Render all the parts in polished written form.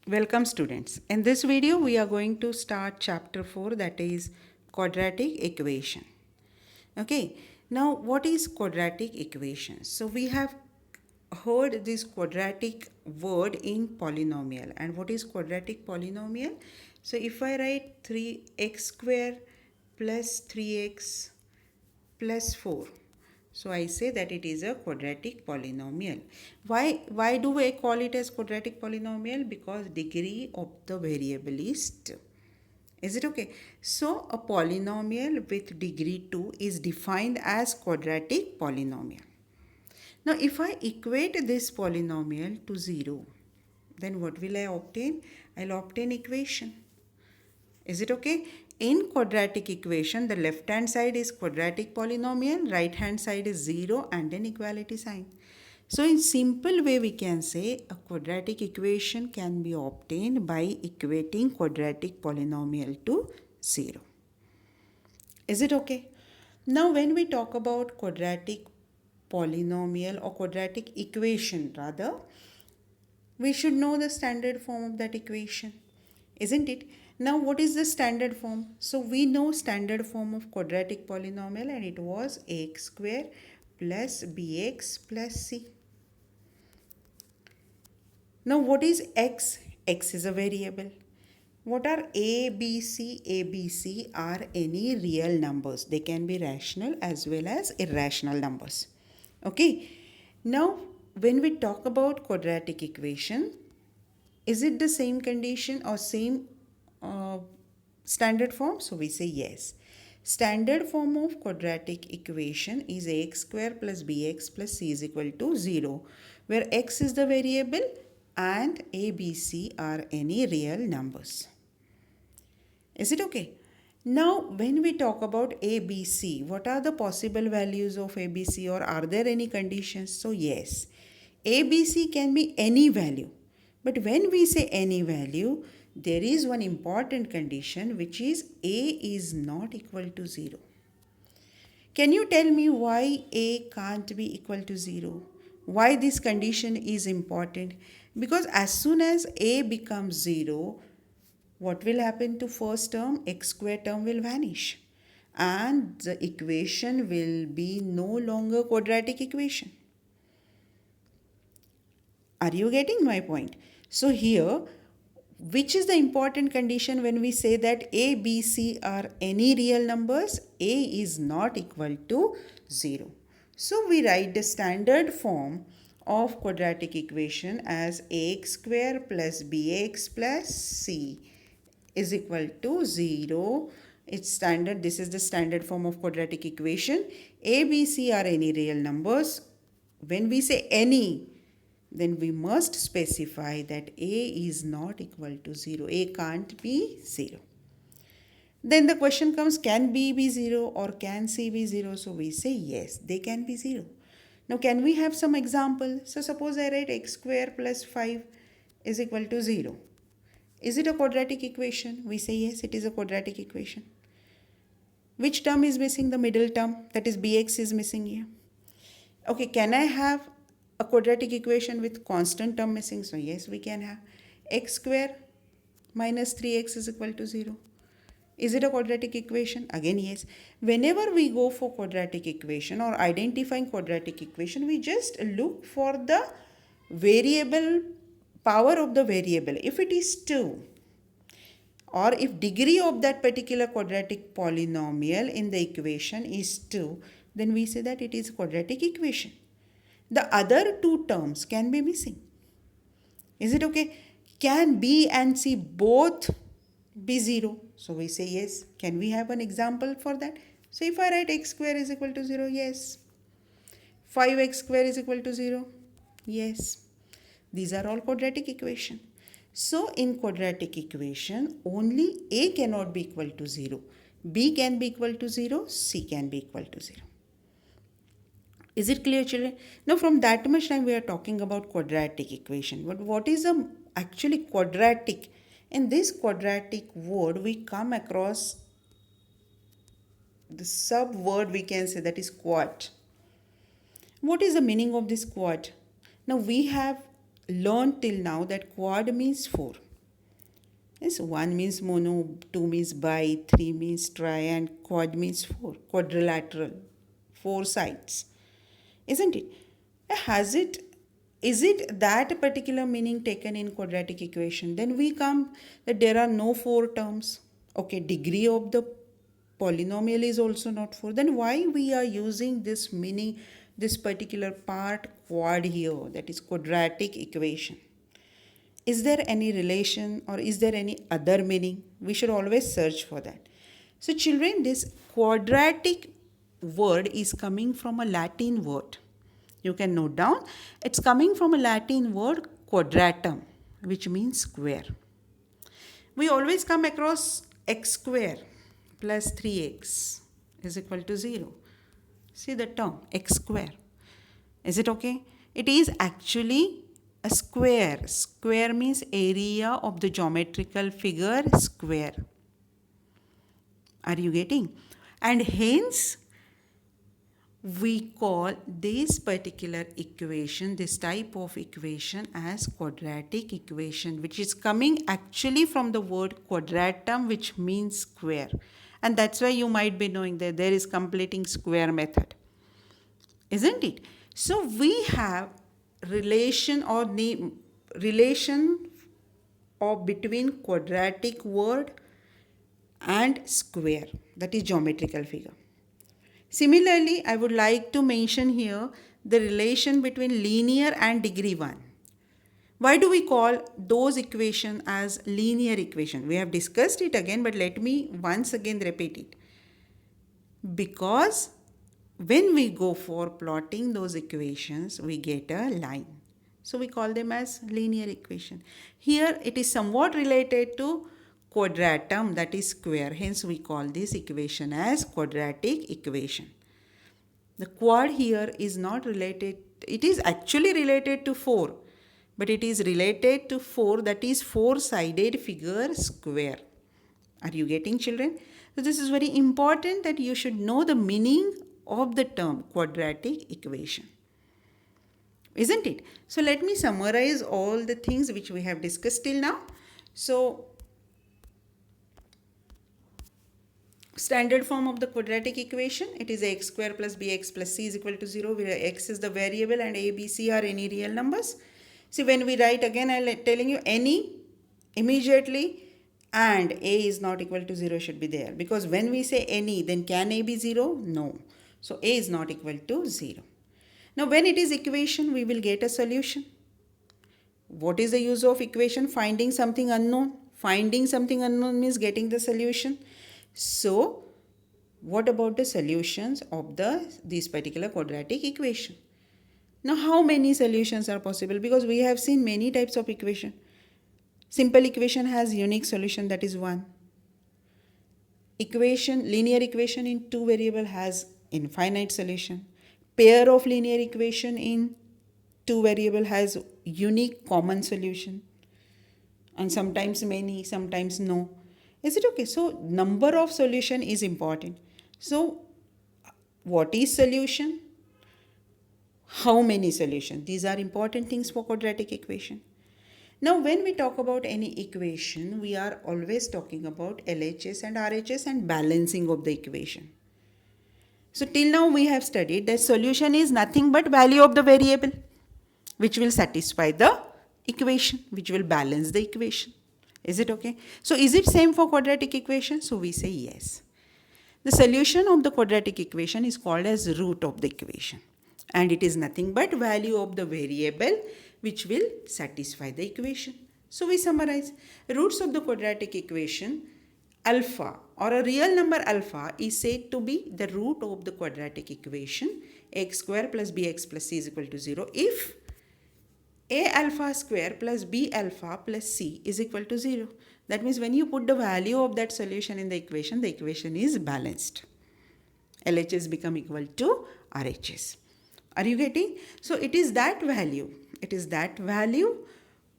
Welcome students. In this video we are going to start chapter 4, that is quadratic equation. Okay, now what is quadratic equation? So we have heard this quadratic word in polynomial. And what is quadratic polynomial? So if I write 3x square plus 3x plus 4. So I say that it is a quadratic polynomial. Why do I call it as quadratic polynomial? Because degree of the variable is 2. Is it okay? So a polynomial with degree 2 is defined as quadratic polynomial. Now if I equate this polynomial to 0, then what will I obtain? I'll obtain equation. Is it okay? In quadratic equation, the left hand side is quadratic polynomial, right hand side is 0 and an equality sign. So in simple way we can say a quadratic equation can be obtained by equating quadratic polynomial to 0. Is it okay? Now when we talk about quadratic polynomial or quadratic equation rather, we should know the standard form of that equation, isn't it? Now what is the standard form? So we know standard form of quadratic polynomial, and it was ax square plus bx plus c. Now what is x? X is a variable. What are a, b, c? A, b, c are any real numbers. They can be rational as well as irrational numbers. Okay. Now when we talk about quadratic equation, is it the same condition or same standard form? So we say yes. Standard form of quadratic equation is ax square plus bx plus c is equal to 0, where x is the variable and a, b, c are any real numbers. Is it okay? Now when we talk about a, b, c, what are the possible values of a, b, c, or are there any conditions? So yes, a, b, c can be any value. But when we say any value, there is one important condition, which is a is not equal to 0. Can you tell me why a can't be equal to 0? Why this condition is important? Because as soon as a becomes 0, what will happen to first term? X square term will vanish. And the equation will be no longer quadratic equation. Are you getting my point? So here, which is the important condition when we say that a, b, c are any real numbers? A is not equal to 0. So we write the standard form of quadratic equation as ax square plus bx plus c is equal to 0. It's standard. This is the standard form of quadratic equation. A, b, c are any real numbers. When we say any, then we must specify that a is not equal to 0. A can't be 0. Then the question comes, can b be 0 or can c be 0? So we say yes, they can be 0. Now can we have some example? So suppose I write x square plus 5 is equal to 0. Is it a quadratic equation? We say yes, it is a quadratic equation. Which term is missing? The middle term, that is bx is missing here. Okay, can I have a quadratic equation with constant term missing? So yes, we can have x square minus 3x is equal to 0. Is it a quadratic equation? Again, yes. Whenever we go for quadratic equation or identifying quadratic equation, we just look for the variable, power of the variable. If it is 2, or if degree of that particular quadratic polynomial in the equation is 2, then we say that it is a quadratic equation. The other two terms can be missing. Is it okay? Can b and c both be 0? So we say yes. Can we have an example for that? So if I write x square is equal to 0, yes. 5x square is equal to 0, yes. These are all quadratic equation. So in quadratic equation, only a cannot be equal to 0. B can be equal to 0, c can be equal to 0. Is it clear, children? Now from that much time we are talking about quadratic equation. But what is actually quadratic? In this quadratic word we come across the sub word, we can say, that is quad. What is the meaning of this quad? Now we have learned till now that quad means 4. Yes, 1 means mono, 2 means bi, 3 means tri, and quad means 4. Quadrilateral, 4 sides. Isn't it? Has it, is it that particular meaning taken in quadratic equation? Then we come that there are no 4 terms. Okay, degree of the polynomial is also not 4. Then why we are using this meaning, this particular part quad here, that is quadratic equation? Is there any relation or is there any other meaning? We should always search for that. So children, this quadratic word is coming from a Latin word. You can note down, it's coming from a Latin word quadratum, which means square. We always come across x square plus 3x is equal to 0. See the term x square. Is it okay? It is actually a square. Square means area of the geometrical figure square. Are you getting? And hence, we call this particular equation, this type of equation as quadratic equation, which is coming actually from the word quadratum, which means square. And that's why you might be knowing that there is completing square method. Isn't it? So we have relation or the relation of between quadratic word and square, that is geometrical figure. Similarly, I would like to mention here the relation between linear and degree 1. Why do we call those equation as linear equation? We have discussed it again, but let me once again repeat it. Because when we go for plotting those equations, we get a line. So we call them as linear equation. Here it is somewhat related to quadratum, that is square. Hence we call this equation as quadratic equation. The quad here is not related, it is actually related to 4. But it is related to 4, that is 4-sided figure square. Are you getting, children? So this is very important that you should know the meaning of the term quadratic equation. Isn't it? So let me summarize all the things which we have discussed till now. So standard form of the quadratic equation, it is x square plus bx plus c is equal to 0, where x is the variable and a, b, c are any real numbers. See, when we write again, I'm telling you any immediately and a is not equal to 0 should be there. Because when we say any, then can a be 0? No. So a is not equal to 0. Now when it is equation, we will get a solution. What is the use of equation? Finding something unknown. Finding something unknown means getting the solution. So what about the solutions of this particular quadratic equation? Now how many solutions are possible? Because we have seen many types of equation. Simple equation has unique solution, that is 1. Linear equation in 2 variable has infinite solution. Pair of linear equation in 2 variable has unique common solution. And sometimes many, sometimes no. Is it okay? So number of solution is important. So what is solution? How many solutions? These are important things for quadratic equation. Now when we talk about any equation, we are always talking about LHS and RHS and balancing of the equation. So till now we have studied that solution is nothing but value of the variable which will satisfy the equation, which will balance the equation. Is it okay? So is it same for quadratic equation? So we say yes. The solution of the quadratic equation is called as root of the equation. And it is nothing but value of the variable which will satisfy the equation. So we summarize. Roots of the quadratic equation, alpha or a real number alpha is said to be the root of the quadratic equation x square plus bx plus c is equal to 0 if a alpha square plus b alpha plus c is equal to 0. That means when you put the value of that solution in the equation is balanced. LHS become equal to RHS. Are you getting? So it is that value. It is that value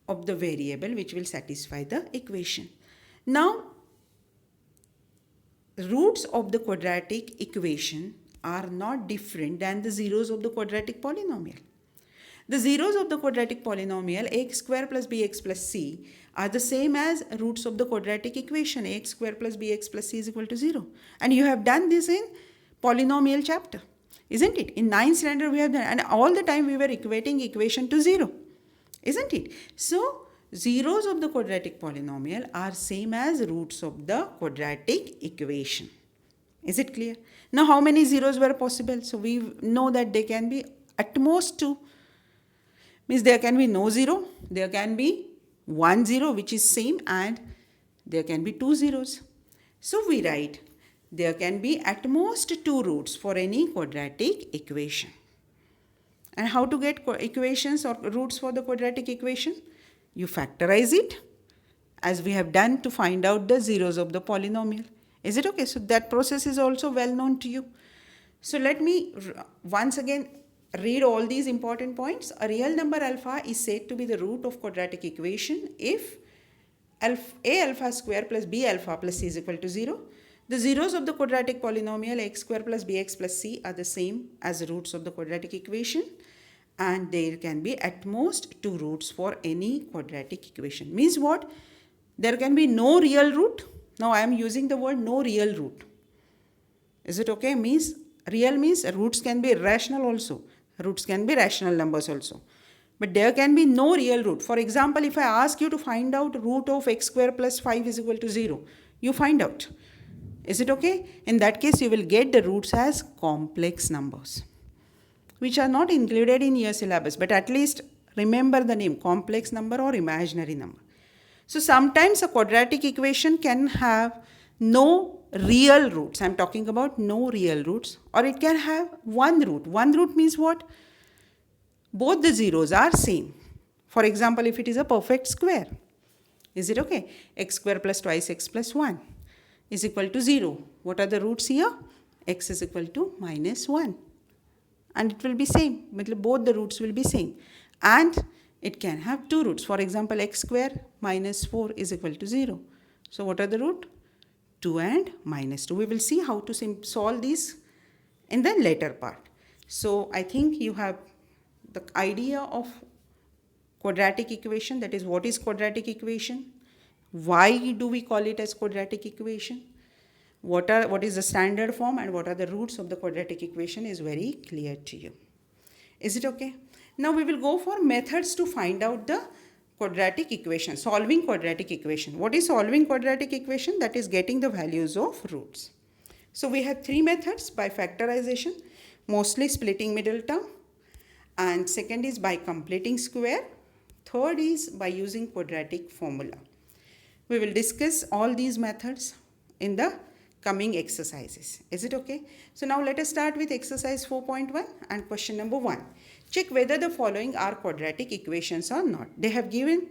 of the variable which will satisfy the equation. Now, roots of the quadratic equation are not different than the zeros of the quadratic polynomial. The zeros of the quadratic polynomial ax square plus bx plus c are the same as roots of the quadratic equation ax square plus bx plus c is equal to 0. And you have done this in polynomial chapter, isn't it? In 9th standard we have done, and all the time we were equating equation to 0, isn't it? So zeros of the quadratic polynomial are same as roots of the quadratic equation. Is it clear? Now how many zeros were possible? So we know that they can be at most 2. Means there can be no 0, there can be 1 0 which is same, and there can be 2 zeros. So we write there can be at most 2 roots for any quadratic equation. And how to get equations or roots for the quadratic equation? You factorize it as we have done to find out the zeros of the polynomial. Is it okay? So that process is also well known to you. So let me once again read all these important points. A real number alpha is said to be the root of quadratic equation if a alpha square plus b alpha plus c is equal to 0. The zeros of the quadratic polynomial x square plus bx plus c are the same as the roots of the quadratic equation, and there can be at most 2 roots for any quadratic equation. Means what? There can be no real root. Now I am using the word no real root. Is it okay? Means real means roots can be rational also. Roots can be rational numbers also. But there can be no real root. For example, if I ask you to find out root of x square plus 5 is equal to 0, you find out. Is it okay? In that case, you will get the roots as complex numbers, which are not included in your syllabus. But at least remember the name, complex number or imaginary number. So sometimes a quadratic equation can have no real roots. I am talking about no real roots. Or it can have one root. One root means what? Both the zeros are same. For example, if it is a perfect square. Is it okay? X square plus twice x plus 1 is equal to 0. What are the roots here? X is equal to minus 1. And it will be same. Both the roots will be same. And it can have 2 roots. For example, x square minus 4 is equal to 0. So what are the root? 2 and minus 2. We will see how to solve these in the later part. So I think you have the idea of quadratic equation, that is what is quadratic equation, why do we call it as quadratic equation, what is the standard form, and what are the roots of the quadratic equation is very clear to you. Is it okay? Now we will go for methods to find out the quadratic equation, solving quadratic equation. What is solving quadratic equation? That is getting the values of roots. So we have 3 methods: by factorization, mostly splitting middle term, and second is by completing square, third is by using quadratic formula. We will discuss all these methods in the coming exercises. Is it okay? So now let us start with exercise 4.1 and question number 1. Check whether the following are quadratic equations or not. They have given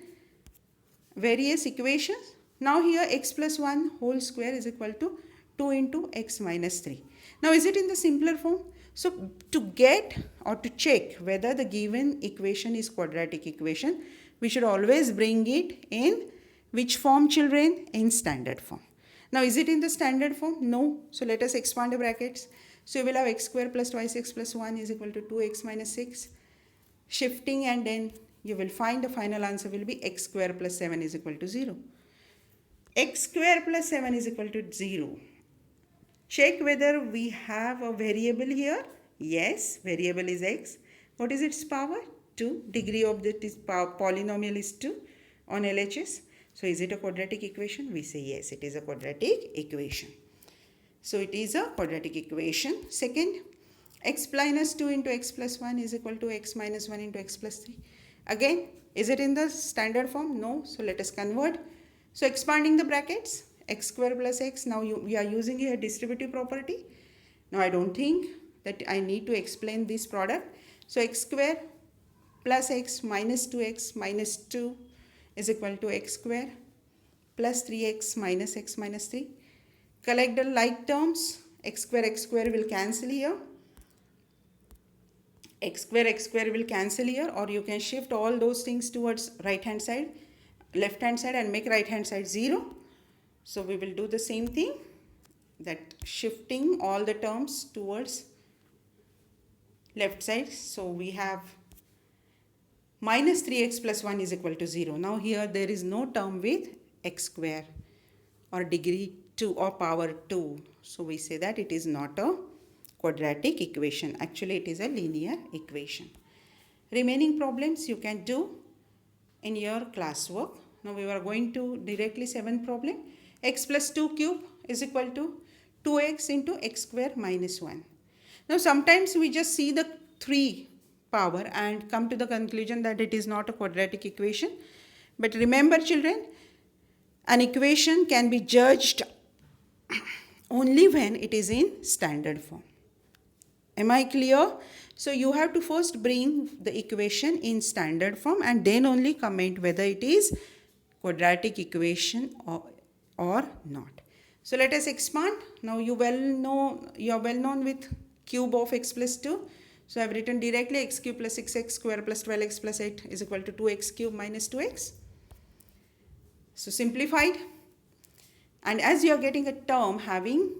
various equations. Now here x plus 1 whole square is equal to 2 into x minus 3. Now is it in the simpler form? So to get or to check whether the given equation is quadratic equation, we should always bring it in which form, children? In standard form. Now is it in the standard form? No. So let us expand the brackets. So you will have x square plus twice x plus 1 is equal to 2x minus 6. Shifting, and then you will find the final answer will be x square plus 7 is equal to 0. X square plus 7 is equal to 0. Check whether we have a variable here. Yes, variable is x. What is its power? 2. Degree of the polynomial is 2 on LHS. So is it a quadratic equation? We say yes, it is a quadratic equation. So it is a quadratic equation. Second, x minus 2 into x plus 1 is equal to x minus 1 into x plus 3. Again, is it in the standard form? No. So let us convert. So expanding the brackets, x square plus x. Now we are using here distributive property. Now I don't think that I need to explain this product. So x square plus x minus 2x minus 2 is equal to x square plus 3x minus x minus 3. Collect the like terms. X square will cancel here. X square will cancel here, or you can shift all those things towards right hand side, left hand side, and make right hand side 0. So we will do the same thing, that shifting all the terms towards left side. So we have minus 3x plus 1 is equal to 0. Now here there is no term with x square or degree 2 or power 2. So we say that it is not a quadratic equation. Actually it is a linear equation. Remaining problems you can do in your classwork. Now we are going to directly 7th problem. X plus 2 cube is equal to 2x into x square minus 1. Now sometimes we just see the 3 power and come to the conclusion that it is not a quadratic equation. But remember children, an equation can be judged only when it is in standard form. Am I clear? So you have to first bring the equation in standard form and then only comment whether it is quadratic equation or not. So let us expand. Now you are well known with cube of x plus 2. So I have written directly x cube plus 6x square plus 12x plus 8 is equal to 2x cube minus 2x. So simplified. And as you are getting a term having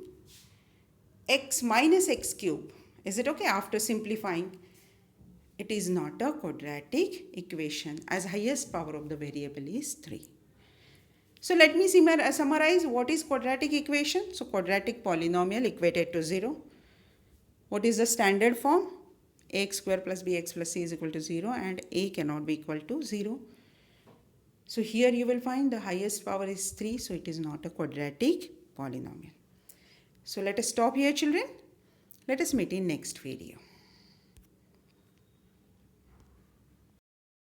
x minus x cube, is it okay? After simplifying, it is not a quadratic equation as highest power of the variable is 3. So let me summarize what is quadratic equation. So quadratic polynomial equated to 0. What is the standard form? Ax square plus bx plus c is equal to 0 and a cannot be equal to 0. So here you will find the highest power is 3, so it is not a quadratic polynomial. So let us stop here children. Let us meet in next video.